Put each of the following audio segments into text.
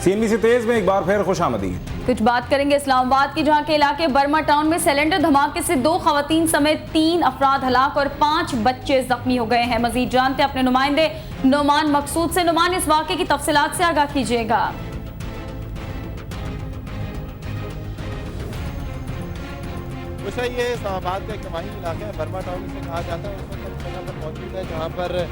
CNBC तेज में एक बार फिर खुशामदीद। कुछ बात करेंगे इस्लामाबाद की, जहां के इलाके बर्मा टाउन में सिलेंडर धमाके से 2 खवातीन समेत 3 अफराद हलाक और 5 बच्चे जख्मी हो गए हैं। मजीद जानते अपने नुमाइंदे नोमान मकसूद से। नोमान, इस वाक़े की तफसीलात से आगाह कीजिएगा। ये इस्लामाबाद का एक नवाही इलाका है, बर्मा टाउन इसे कहा जाता है। उस वक्त जगह पर मौजूद है जहाँ पर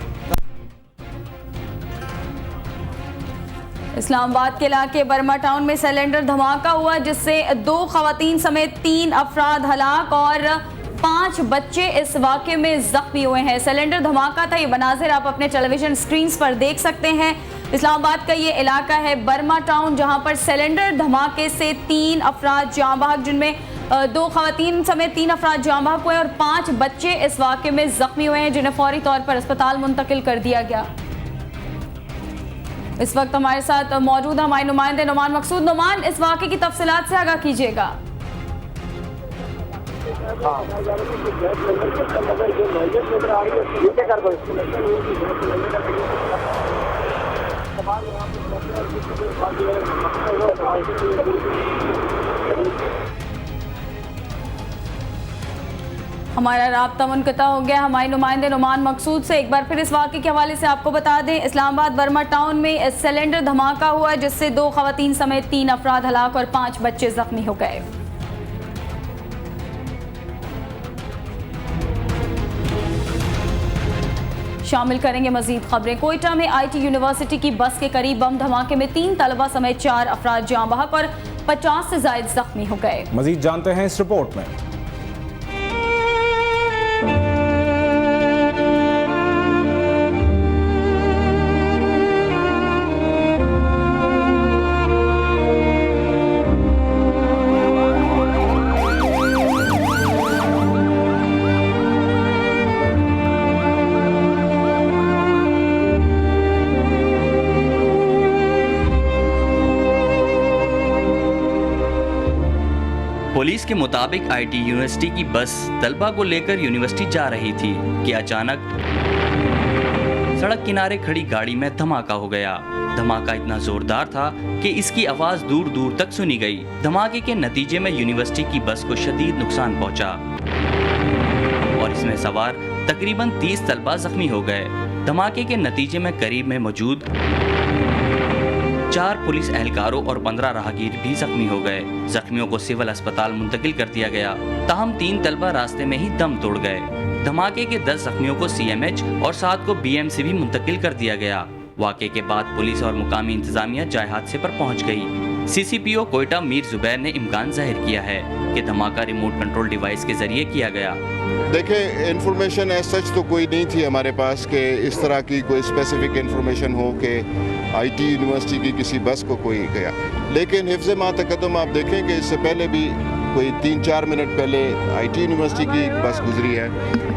इस्लामाबाद के इलाके बर्मा टाउन में सिलेंडर धमाका हुआ, जिससे 2 खवातीन समेत 3 अफराद हलाक और 5 बच्चे इस वाक़े में जख्मी हुए हैं। सिलेंडर धमाका था, ये मनाजिर आप अपने टेलीविजन स्क्रीन पर देख सकते हैं। इस्लामाबाद का ये इलाका है बर्मा टाउन, जहां पर सिलेंडर धमाके से 3 अफराद जाँ बहक, जिनमें 2 खवातीन समेत 3 अफराद जाँ बहक हुए और 5 बच्चे इस वाक़े में जख्मी हुए हैं, जिन्हें फौरी तौर पर अस्पताल मुंतकिल कर दिया गया। इस वक्त हमारे साथ मौजूद हमारे नुमाइंदे नोमान मकसूद। नोमान, इस वाक़े की तफसीलात से आगाह कीजिएगा। हमारा राब्ता मुनक़ता हो गया हमारे नुमाइंदे नुमान मकसूद से। एक बार फिर इस वाक़े के हवाले से आपको बता दें, इस्लामाबाद बर्मा टाउन में सिलेंडर धमाका हुआ, जिससे 2 खवातीन समेत 3 अफराद हलाक और 5 बच्चे जख्मी हो गए। शामिल करेंगे मजीद खबरें। कोयटा में IT यूनिवर्सिटी की बस के करीब बम धमाके में 3 तलबा समेत 4 अफराद जाँ बहक और 50 से ज़ायद जख्मी हो गए। मजीद जानते हैं इस रिपोर्ट में। पुलिस के मुताबिक IT यूनिवर्सिटी की बस तलबा को लेकर यूनिवर्सिटी जा रही थी कि अचानक सड़क किनारे खड़ी गाड़ी में धमाका हो गया। धमाका इतना जोरदार था कि इसकी आवाज दूर दूर तक सुनी गई। धमाके के नतीजे में यूनिवर्सिटी की बस को शदीद नुकसान पहुंचा और इसमें सवार तकरीबन 30 तलबा जख्मी हो गए। धमाके के नतीजे में करीब में मौजूद 4 पुलिस एहलकारों और 15 राहगीर भी जख्मी हो गए। जख्मियों को सिविल अस्पताल मुंतकिल कर दिया गया। ताहम 3 तलबा रास्ते में ही दम तोड़ गए। धमाके के 10 जख्मियों को CMH और 7 को BMC भी मुंतकिल कर दिया गया। वाक़े के बाद पुलिस और मुकामी इंतजामिया जाए हादसे पर पहुंच गई। CCPO कोयटा मीर जुबैर ने इम्कान जाहिर किया है कि धमाका रिमोट कंट्रोल डिवाइस के जरिए किया गया। देखिए, इंफॉर्मेशन एज सच तो कोई नहीं थी हमारे पास कि इस तरह की कोई स्पेसिफिक इंफॉर्मेशन हो कि IT यूनिवर्सिटी की किसी बस को कोई गया। लेकिन हिफ्ज़ मा तक़द्दुम आप देखें कि इससे पहले भी कोई 3-4 मिनट पहले IT यूनिवर्सिटी की बस गुजरी है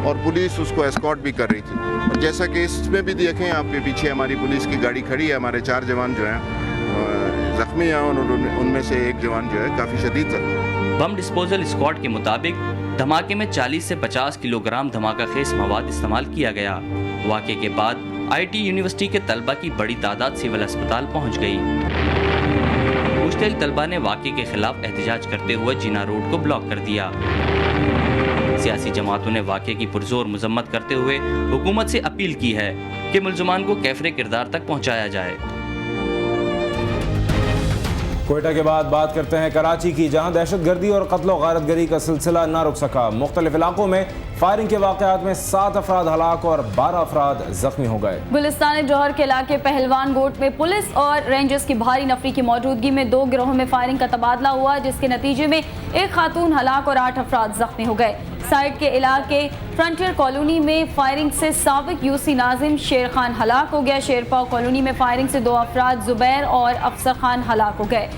और पुलिस उसको एस्कॉर्ट भी कर रही थी। और जैसा कि इसमें भी देखें, आपके पीछे हमारी पुलिस की गाड़ी खड़ी है। हमारे 4 जवान जो हैं जख्मी हैं और उनमें से एक जवान जो है काफ़ी शदीद जख्मी। बम डिस्पोजल स्क्वाड के मुताबिक धमाके में 40 से 50 किलोग्राम धमाका खेज मवाद इस्तेमाल किया गया। वाक़े के बाद IT यूनिवर्सिटी के तलबा की बड़ी तादाद सिविल अस्पताल पहुंच गई। मुश्तिल तलबा ने वाक़े के खिलाफ एहतजाज करते हुए जिना रोड को ब्लॉक कर दिया। सियासी जमातों ने वाक़े की पुरजोर मजम्मत करते हुए हुकूमत से अपील की है कि मुल्ज़मान को कैफरे किरदार तक पहुँचाया जाए। कोयटा के बाद बात करते हैं कराची की, जहां दहशतगर्दी और कत्ल और गारतगरी का सिलसिला न रुक सका। मुख्तलिफ इलाकों में फायरिंग के वाक़यात में 7 अफराद हलाक और 12 अफराद जख्मी हो गए। गुलिस्तान जौहर के इलाके पहलवान गोट में पुलिस और रेंजर्स की भारी नफरी की मौजूदगी में 2 गिरोहों में फायरिंग का तबादला हुआ, जिसके नतीजे में 1 खातून हलाक और 8 अफराद जख्मी हो गए। साइड के इलाके फ्रंटियर कॉलोनी में फायरिंग से साबिक UC नाजिम शेर खान हलाक हो गया। शेरपाव कॉलोनी में फायरिंग से 2 अफराद जुबैर और अफसर खान हलाक हो गए।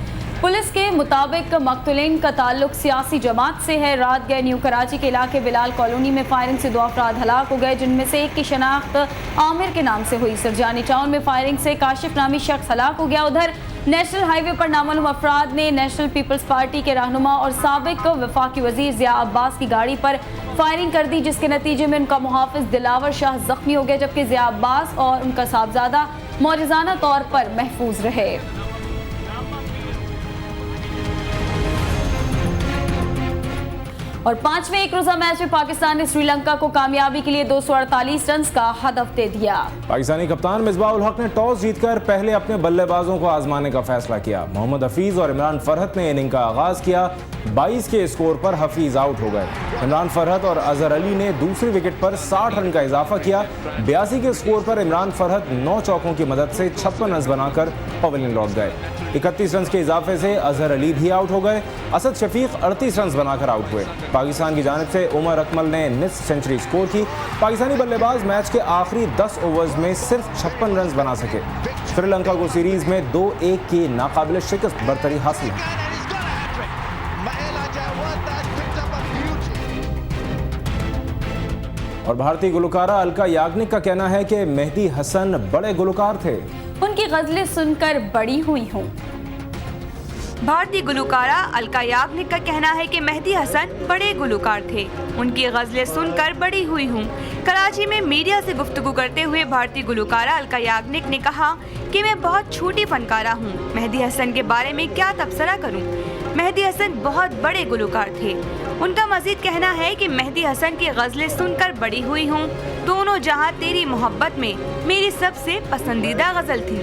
पुलिस के मुताबिक मकतूलीन का ताल्लुक सियासी जमात से है। रात गए न्यू कराची के इलाके बिलाल कॉलोनी में फायरिंग से 2 अफराद हलाक हो गए, जिनमें से एक की शनाख्त आमिर के नाम से हुई। सरजानी टाउन में फायरिंग से काशिफ नामी शख्स हलाक हो गया। उधर नेशनल हाईवे पर नामालूम अफराद ने नेशनल पीपल्स पार्टी के रहनुमा और साबिक वफाकी वजीर ज़िया अब्बास की गाड़ी पर फायरिंग कर दी, जिसके नतीजे में उनका मुहाफिज दिलावर शाह जख्मी हो गया, जबकि ज़िया अब्बास और उनका साहबजादा मौजज़ाना तौर पर महफूज रहे। और 5वें एक रोजा मैच में पाकिस्तान ने श्रीलंका को कामयाबी के लिए 248 रन का हदफ दे दिया। पाकिस्तानी कप्तान मिसबाह उल हक ने टॉस जीतकर पहले अपने बल्लेबाजों को आजमाने का फैसला किया। मोहम्मद हफीज और इमरान फरहत ने इनिंग का आगाज किया। 22 के स्कोर पर हफीज आउट हो गए। इमरान फरहत और अजहर अली ने दूसरी विकेट पर 60 रन का इजाफा किया। 82 के स्कोर पर इमरान फरहत 9 चौकों की मदद से 56 रन बनाकर पवेलियन लौट गए। 31 रन के इजाफे से अजहर अली भी आउट हो गए। असद शफीक 38 रन बनाकर आउट हुए। पाकिस्तान की जानिब से उमर अकमल ने निस्फ सेंचुरी स्कोर की। पाकिस्तानी बल्लेबाज मैच के आखिरी 10 ओवर्स में सिर्फ 56 रन बना सके। श्रीलंका को सीरीज में 2-1 की नाकाबिल शिकस्त बरतरी हासिल है। और भारतीय गुलकारा अलका याग्निक का कहना है कि मेहदी हसन बड़े गुलकार थे। उनकी गजलें सुनकर बड़ी हुई हूँ। भारतीय गुलकारा अलका याग्निक का कहना है कि मेहदी हसन बड़े गुलकार थे, उनकी गजलें सुनकर बड़ी हुई हूँ। कराची में मीडिया से गुफ्तगू करते हुए भारतीय गुलकारा अलका याग्निक ने कहा कि मैं बहुत छोटी फनकारा हूँ, मेहदी हसन के बारे में क्या तबसरा करूँ। मेहदी हसन बहुत बड़े गुलकार थे। उनका मजीद कहना है कि मेहदी हसन की गजलें सुनकर बड़ी हुई हूँ। दोनों जहाँ तेरी मोहब्बत में मेरी सबसे पसंदीदा गजल थी।